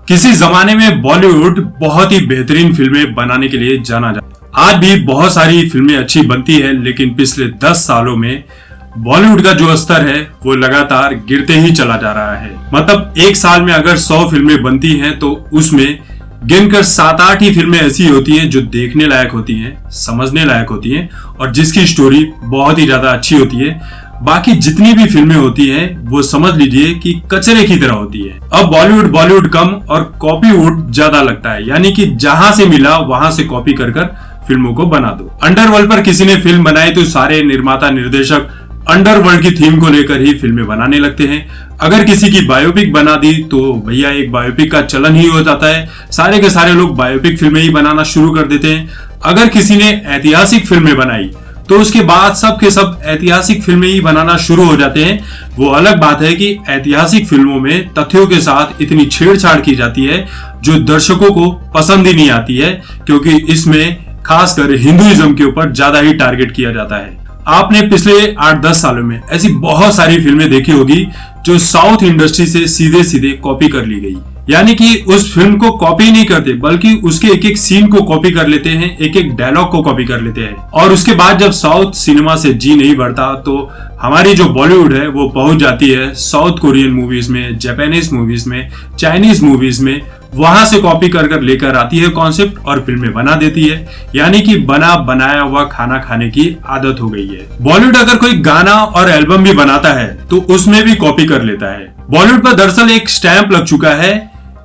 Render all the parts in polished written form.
किसी जमाने में बॉलीवुड बहुत ही बेहतरीन फिल्में बनाने के लिए जाना जाता। आज भी बहुत सारी फिल्में अच्छी बनती है, लेकिन पिछले 10 सालों में बॉलीवुड का जो स्तर है वो लगातार गिरते ही चला जा रहा है। मतलब एक साल में अगर 100 फिल्में बनती हैं तो उसमें गिनकर 7-8 ही फिल्में ऐसी होती हैं जो देखने लायक होती हैं, समझने लायक होती हैं और जिसकी स्टोरी बहुत ही ज्यादा अच्छी होती है। बाकी जितनी भी फिल्में होती हैं वो समझ लीजिए कि कचरे की तरह होती है। अब बॉलीवुड कम और कॉपीवुड ज्यादा लगता है, यानी कि जहां से मिला वहां से कॉपी कर फिल्मों को बना दो। अंडरवर्ल्ड पर किसी ने फिल्म बनाई तो सारे निर्माता निर्देशक अंडरवर्ल्ड की थीम को लेकर ही फिल्में बनाने लगते हैं। अगर किसी की बायोपिक बना दी तो भैया एक बायोपिक का चलन ही हो जाता है, सारे के सारे लोग बायोपिक फिल्में ही बनाना शुरू कर देते हैं। अगर किसी ने ऐतिहासिक फिल्में बनाई तो उसके बाद सब के सब ऐतिहासिक फिल्में ही बनाना शुरू हो जाते हैं। वो अलग बात है कि ऐतिहासिक फिल्मों में तथ्यों के साथ इतनी छेड़छाड़ की जाती है जो दर्शकों को पसंद ही नहीं आती है, क्योंकि इसमें खासकर हिंदुइज्म के ऊपर ज्यादा ही टारगेट किया जाता है। आपने पिछले 8-10 सालों में ऐसी बहुत सारी फिल्में देखी होगी जो साउथ इंडस्ट्री से सीधे सीधे कॉपी कर ली गई, यानी कि उस फिल्म को कॉपी नहीं करते बल्कि उसके एक एक सीन को कॉपी कर लेते हैं, एक एक डायलॉग को कॉपी कर लेते हैं। और उसके बाद जब साउथ सिनेमा से जी नहीं बढ़ता तो हमारी जो बॉलीवुड है वो पहुंच जाती है साउथ कोरियन मूवीज में, जापानीज मूवीज में, चाइनीज मूवीज में, वहां से कॉपी कर लेकर आती है कॉन्सेप्ट और फिल्में बना देती है। यानी कि बना बनाया हुआ खाना खाने की आदत हो गई है। बॉलीवुड अगर कोई गाना और एल्बम भी बनाता है तो उसमें भी कॉपी कर लेता है। बॉलीवुड पर दरअसल एक स्टैंप लग चुका है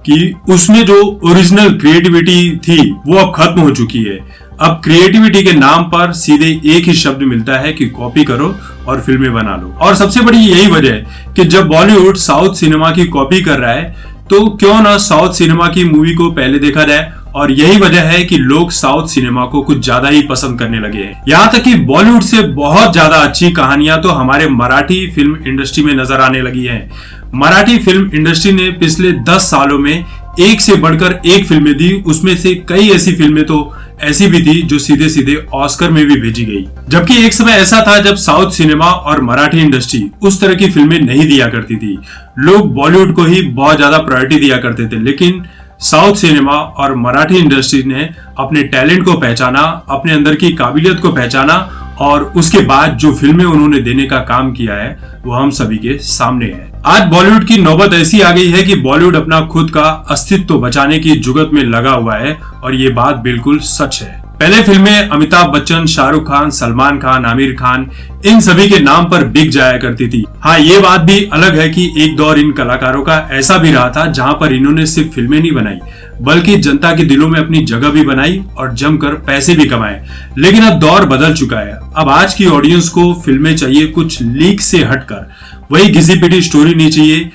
कि उसमें जो ओरिजिनल क्रिएटिविटी थी वो अब खत्म हो चुकी है। अब क्रिएटिविटी के नाम पर सीधे एक ही शब्द मिलता है कि कॉपी करो और फिल्में बना लो। और सबसे बड़ी यही वजह है कि जब बॉलीवुड साउथ सिनेमा की कॉपी कर रहा है तो क्यों ना साउथ सिनेमा की मूवी को पहले देखा जाए। और यही वजह है कि लोग साउथ सिनेमा को कुछ ज्यादा ही पसंद करने लगे हैं। यहाँ तक कि बॉलीवुड से बहुत ज्यादा अच्छी कहानियां तो हमारे मराठी फिल्म इंडस्ट्री में नजर आने लगी हैं। मराठी फिल्म इंडस्ट्री ने पिछले 10 सालों में एक से बढ़कर एक फिल्में दी। उसमें से कई ऐसी फिल्में तो ऐसी भी थी जो सीधे सीधे ऑस्कर में भी भेजी गई। जबकि एक समय ऐसा था जब साउथ सिनेमा और मराठी इंडस्ट्री उस तरह की फिल्में नहीं दिया करती थी। लोग बॉलीवुड को ही बहुत ज्यादा प्रायोरिटी दिया करते थे, लेकिन साउथ सिनेमा और मराठी इंडस्ट्री ने अपने टैलेंट को पहचाना, अपने अंदर की काबिलियत को पहचाना और उसके बाद जो फिल्में उन्होंने देने का काम किया है वो हम सभी के सामने है। आज बॉलीवुड की नौबत ऐसी आ गई है कि बॉलीवुड अपना खुद का अस्तित्व बचाने की जुगत में लगा हुआ है और ये बात बिल्कुल सच है। पहले फिल्में अमिताभ बच्चन, शाहरुख खान, सलमान खान, आमिर खान, इन सभी के नाम पर बिक जाया करती थी। हाँ, ये बात भी अलग है कि एक दौर इन कलाकारों का ऐसा भी रहा था जहां पर इन्होंने सिर्फ फिल्में नहीं बनाई बल्कि जनता के दिलों में अपनी जगह भी बनाई और जमकर पैसे भी कमाए। लेकिन अब दौर बदल चुका है। अब आज की ऑडियंस को फिल्में चाहिए कुछ लीक से हटकर, वही घिसी पिटी स्टोरी नहीं चाहिए,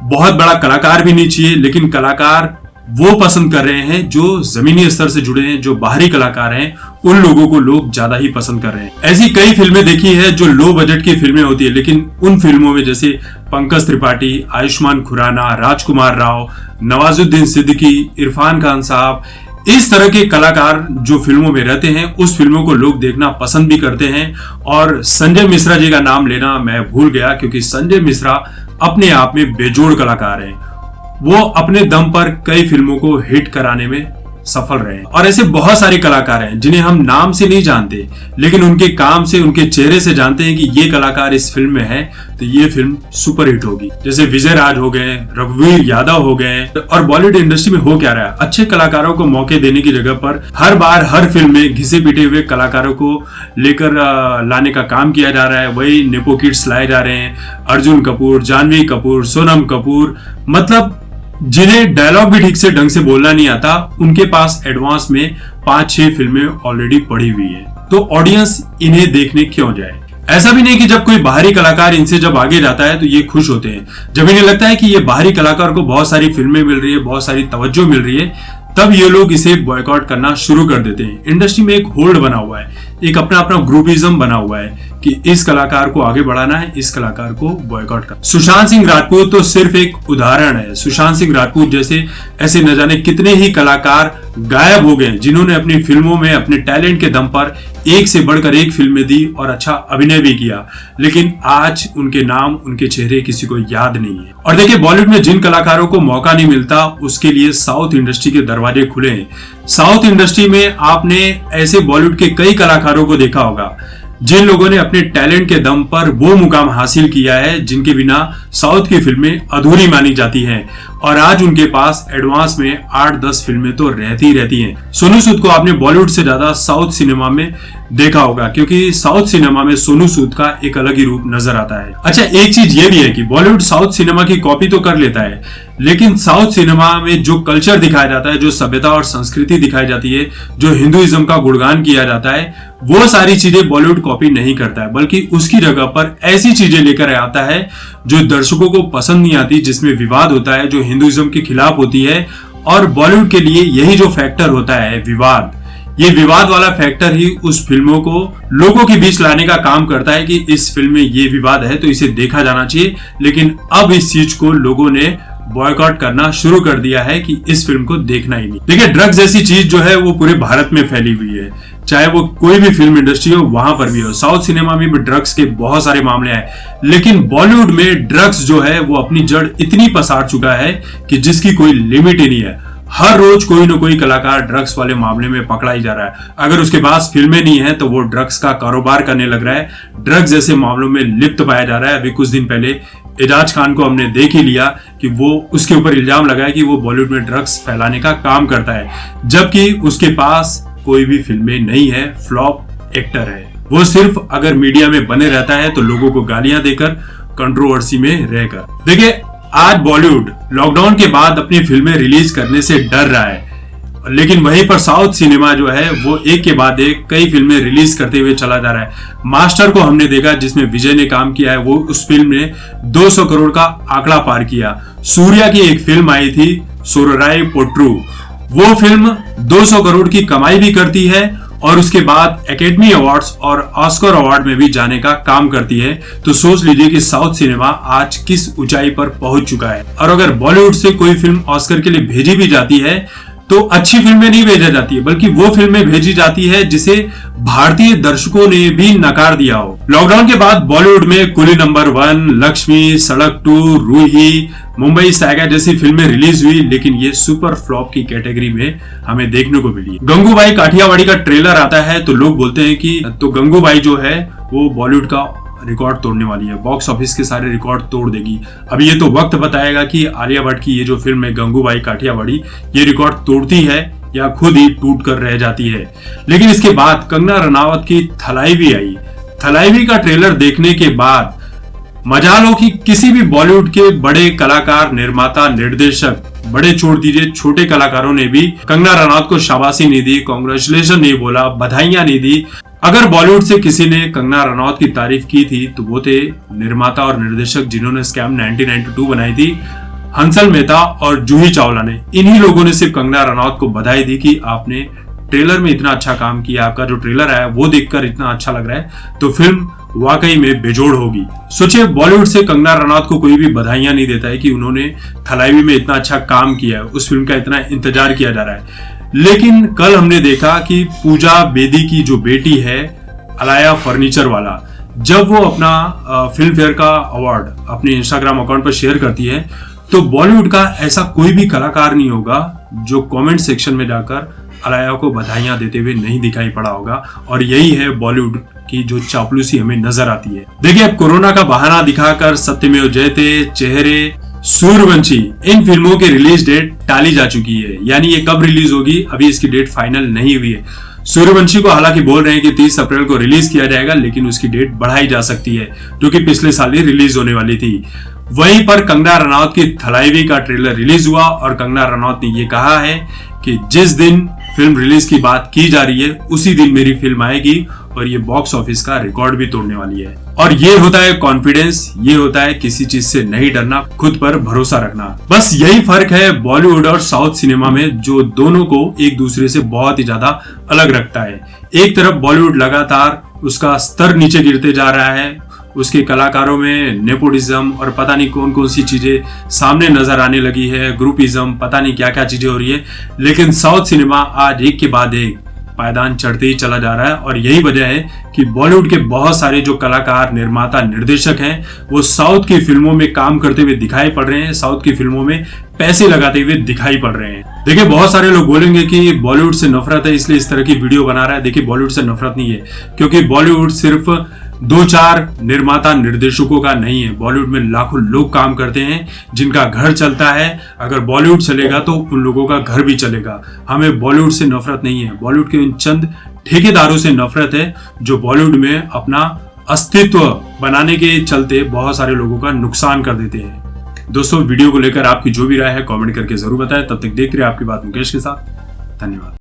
बहुत बड़ा कलाकार भी नहीं चाहिए, लेकिन कलाकार वो पसंद कर रहे हैं जो जमीनी स्तर से जुड़े हैं, जो बाहरी कलाकार हैं, उन लोगों को लोग ज्यादा ही पसंद कर रहे हैं। ऐसी कई फिल्में देखी है जो लो बजट की फिल्में होती है, लेकिन उन फिल्मों में जैसे पंकज त्रिपाठी, आयुष्मान खुराना, राजकुमार राव, नवाजुद्दीन सिद्दीकी, इरफान खान साहब, इस तरह के कलाकार जो फिल्मों में रहते हैं उस फिल्मों को लोग देखना पसंद भी करते हैं। और संजय मिश्रा जी का नाम लेना मैं भूल गया, क्योंकि संजय मिश्रा अपने आप में बेजोड़ कलाकार हैं। वो अपने दम पर कई फिल्मों को हिट कराने में सफल रहे हैं। और ऐसे बहुत सारे कलाकार हैं जिन्हें हम नाम से नहीं जानते, लेकिन उनके काम से, उनके चेहरे से जानते हैं कि ये कलाकार इस फिल्म में है तो ये फिल्म सुपर हिट होगी। जैसे विजय राज हो गए, रघुवीर यादव हो गए। और बॉलीवुड इंडस्ट्री में हो क्या रहा है, अच्छे कलाकारों को मौके देने की जगह पर हर बार हर फिल्म में घिसे पिटे हुए कलाकारों को लेकर लाने का काम किया जा रहा है। वही नेपो किड्स लाए जा रहे हैं, अर्जुन कपूर, जानवी कपूर, सोनम कपूर, मतलब जिन्हें डायलॉग भी ठीक से ढंग से बोलना नहीं आता, उनके पास एडवांस में 5-6 फिल्में ऑलरेडी पड़ी हुई है। तो ऑडियंस इन्हें देखने क्यों जाए। ऐसा भी नहीं कि जब कोई बाहरी कलाकार इनसे जब आगे जाता है तो ये खुश होते हैं। जब इन्हें लगता है कि ये बाहरी कलाकार को बहुत सारी फिल्में मिल रही है, बहुत सारी तवज्जो मिल रही है, तब ये लोग इसे बॉयकॉट करना शुरू कर देते हैं। इंडस्ट्री में एक होल्ड बना हुआ है, एक अपना अपना ग्रुपिज्म बना हुआ है कि इस कलाकार को आगे बढ़ाना है, इस कलाकार को बॉयकॉट करना। सुशांत सिंह राजपूत तो सिर्फ एक उदाहरण है। सुशांत सिंह राजपूत जैसे ऐसे न जाने कितने ही कलाकार गायब हो गए जिन्होंने अपनी फिल्मों में अपने टैलेंट के दम पर एक से बढ़कर एक फिल्में दी और अच्छा अभिनय भी किया, लेकिन आज उनके नाम, उनके चेहरे किसी को याद नहीं है। और देखिए, बॉलीवुड में जिन कलाकारों को मौका नहीं मिलता उसके लिए साउथ इंडस्ट्री के दरवाजे खुले हैं। साउथ इंडस्ट्री में आपने ऐसे बॉलीवुड के कई कलाकारों को देखा होगा जिन लोगों ने अपने टैलेंट के दम पर वो मुकाम हासिल किया है जिनके बिना साउथ की फिल्में अधूरी मानी जाती हैं, और आज उनके पास एडवांस में 8-10 फिल्में तो रहती हैं। सोनू सूद को आपने बॉलीवुड से ज्यादा साउथ सिनेमा में देखा होगा, क्योंकि साउथ सिनेमा में सोनू सूद का एक अलग ही रूप नजर आता है। अच्छा, एक चीज ये भी है कि बॉलीवुड साउथ सिनेमा की कॉपी तो कर लेता है, लेकिन साउथ सिनेमा में जो कल्चर दिखाया जाता है, जो सभ्यता और संस्कृति दिखाई जाती है, जो हिंदुइज्म का गुणगान किया जाता है, वो सारी चीजें बॉलीवुड कॉपी नहीं करता है, बल्कि उसकी जगह पर ऐसी चीजें लेकर आता है जो दर्शकों को पसंद नहीं आती, जिसमें विवाद होता है, जो हिंदुइज्म के खिलाफ होती है। और बॉलीवुड के लिए यही जो फैक्टर होता है, विवाद, ये विवाद वाला फैक्टर ही उस फिल्मों को लोगों के बीच लाने का काम करता है कि इस फिल्म में ये विवाद है तो इसे देखा जाना चाहिए। लेकिन अब इस चीज को लोगों ने बॉयकॉट करना शुरू कर दिया है कि इस फिल्म को देखना ही नहीं। देखिए, ड्रग्स जैसी चीज जो है वो पूरे भारत में फैली हुई है, चाहे वो कोई भी फिल्म इंडस्ट्री हो वहां पर भी हो। साउथ सिनेमा में भी ड्रग्स के बहुत सारे मामले हैं, लेकिन बॉलीवुड में ड्रग्स जो है वो अपनी जड़ इतनी पसार चुका है कि जिसकी कोई लिमिट ही नहीं है। हर रोज कोई ना कोई कलाकार ड्रग्स वाले मामले में पकड़ा ही जा रहा है। अगर उसके पास फिल्में नहीं है तो वो ड्रग्स का कारोबार करने लग रहा है, ड्रग्स जैसे मामलों में लिप्त पाया जा रहा है। अभी कुछ दिन पहले एजाज खान को हमने देख ही लिया कि वो उसके ऊपर इल्जाम लगाया कि वो बॉलीवुड में ड्रग्स फैलाने का काम करता है, जबकि उसके पास कोई भी फिल्में नहीं है, फ्लॉप एक्टर है। वो सिर्फ अगर मीडिया में बने रहता है तो लोगों को गालियां देकर, कंट्रोवर्सी में रहकर। देखिए, आज बॉलीवुड लॉकडाउन के बाद अपनी फिल्में रिलीज करने से डर रहा है, लेकिन वहीं पर साउथ सिनेमा जो है वो एक के बाद एक कई फिल्में रिलीज करते हुए चला जा रहा है। मास्टर को हमने देखा जिसमें विजय ने काम किया है, वो उस फिल्म ने 200 करोड़ का आंकड़ा पार किया। सूर्या की एक फिल्म आई थी सोरराय पोट्रू, वो फिल्म 200 करोड़ की कमाई भी करती है और उसके बाद एकेडमी अवार्ड्स और ऑस्कर अवार्ड में भी जाने का काम करती है। तो सोच लीजिए कि साउथ सिनेमा आज किस ऊंचाई पर पहुंच चुका है। और अगर बॉलीवुड से कोई फिल्म ऑस्कर के लिए भेजी भी जाती है तो अच्छी फिल्में नहीं भेजा जाती है, बल्कि वो फिल्में भेजी जाती है जिसे भारतीय दर्शकों ने भी नकार दिया हो। लॉकडाउन के बाद बॉलीवुड में कुली नंबर 1, लक्ष्मी, सड़क 2, रूही, मुंबई सागा जैसी फिल्में रिलीज हुई, लेकिन ये सुपर फ्लॉप की कैटेगरी में हमें देखने को मिली। गंगूबाई काठियावाड़ी का ट्रेलर आता है तो लोग बोलते हैं कि तो गंगूबाई जो है वो बॉलीवुड का रिकॉर्ड तोड़ने वाली है, बॉक्स ऑफिस के सारे रिकॉर्ड तोड़ देगी। अभी ये तो वक्त बताएगा कि आलिया भट्ट की ये जो फिल्म है गंगूबाई काठियावाड़ी, ये रिकॉर्ड तोड़ती है या खुद ही टूट कर रह जाती है। लेकिन इसके बाद कंगना रनावत की थलाईवी आई। थलाईवी का ट्रेलर देखने के बाद मजा लो कि किसी भी बॉलीवुड के बड़े कलाकार, निर्माता, निर्देशक, बड़े छोड़ दीजिए छोटे कलाकारों ने भी कंगना रनावत को शाबाशी नहीं दी, कांग्रेचुलेशन नहीं बोला, बधाइयां नहीं दी। अगर बॉलीवुड से किसी ने कंगना रनावत की तारीफ की थी तो वो थे निर्माता और निर्देशक जिन्होंने स्कैम 1992 बनाई थी, हंसल मेहता और जूही चावला ने। इन्हीं लोगों ने सिर्फ कंगना रनावत को बधाई दी कि आपने ट्रेलर में इतना अच्छा काम किया, आपका जो ट्रेलर आया वो देखकर इतना अच्छा लग रहा है, तो फिल्म वाकई में बेजोड़ होगी। सोचिए, बॉलीवुड से कंगना रनावत को कोई भी बधाइयां नहीं देता है कि उन्होंने थलाईवी में इतना अच्छा काम किया है, उस फिल्म का इतना इंतजार किया जा रहा है। लेकिन कल हमने देखा कि पूजा बेदी की जो बेटी है अलाया फर्नीचर वाला, जब वो अपना फिल्म फेयर का अवार्ड अपने इंस्टाग्राम अकाउंट पर शेयर करती है तो बॉलीवुड का ऐसा कोई भी कलाकार नहीं होगा जो कमेंट सेक्शन में जाकर अलाया को बधाइयां देते हुए नहीं दिखाई पड़ा होगा। और यही है बॉलीवुड की जो चापलूसी हमें नजर आती है। देखिए, अब कोरोना का बहाना दिखाकर सत्यमेव जयते, चेहरे, सूर्यवंशी, इन फिल्मों की रिलीज डेट टाली जा चुकी है। यानी ये कब रिलीज होगी अभी इसकी डेट फाइनल नहीं हुई है। सूर्यवंशी को हालांकि बोल रहे हैं कि 30 अप्रैल को रिलीज किया जाएगा, लेकिन उसकी डेट बढ़ाई जा सकती है, जो कि पिछले साल ही रिलीज होने वाली थी। वहीं पर कंगना रनावत की थलाईवी का ट्रेलर रिलीज हुआ और कंगना रनावत ने ये कहा है कि जिस दिन फिल्म रिलीज की बात की जा रही है उसी दिन मेरी फिल्म आएगी और ये बॉक्स ऑफिस का रिकॉर्ड भी तोड़ने वाली है। और ये होता है कॉन्फिडेंस, ये होता है किसी चीज से नहीं डरना, खुद पर भरोसा रखना। बस यही फर्क है बॉलीवुड और साउथ सिनेमा में, जो दोनों को एक दूसरे से बहुत ही ज्यादा अलग रखता है। एक तरफ बॉलीवुड लगातार उसका स्तर नीचे गिरते जा रहा है, उसके कलाकारों में नेपोटिज्म और पता नहीं कौन कौन सी चीजें सामने नजर आने लगी है, ग्रुपिज्म, पता नहीं क्या क्या चीजें हो रही है। लेकिन साउथ सिनेमा आज एक के बाद एक पायदान चढ़ते ही चला जा रहा है और यही वजह है कि बॉलीवुड के बहुत सारे जो कलाकार, निर्माता, निर्देशक हैं वो साउथ की फिल्मों में काम करते हुए दिखाई पड़ रहे हैं, साउथ की फिल्मों में पैसे लगाते हुए दिखाई पड़ रहे हैं। देखिए, बहुत सारे लोग बोलेंगे कि बॉलीवुड से नफरत है इसलिए इस तरह की वीडियो बना रहा है। देखिए, बॉलीवुड से नफरत नहीं है, क्योंकि बॉलीवुड सिर्फ 2-4 निर्माता निर्देशकों का नहीं है। बॉलीवुड में लाखों लोग काम करते हैं जिनका घर चलता है। अगर बॉलीवुड चलेगा तो उन लोगों का घर भी चलेगा। हमें बॉलीवुड से नफरत नहीं है, बॉलीवुड के उन चंद ठेकेदारों से नफरत है जो बॉलीवुड में अपना अस्तित्व बनाने के चलते बहुत सारे लोगों का नुकसान कर देते हैं। दोस्तों, वीडियो को लेकर आपकी जो भी राय है कमेंट करके जरूर बताएं। तब तक देखते रहिए आपकी बात मुकेश के साथ। धन्यवाद।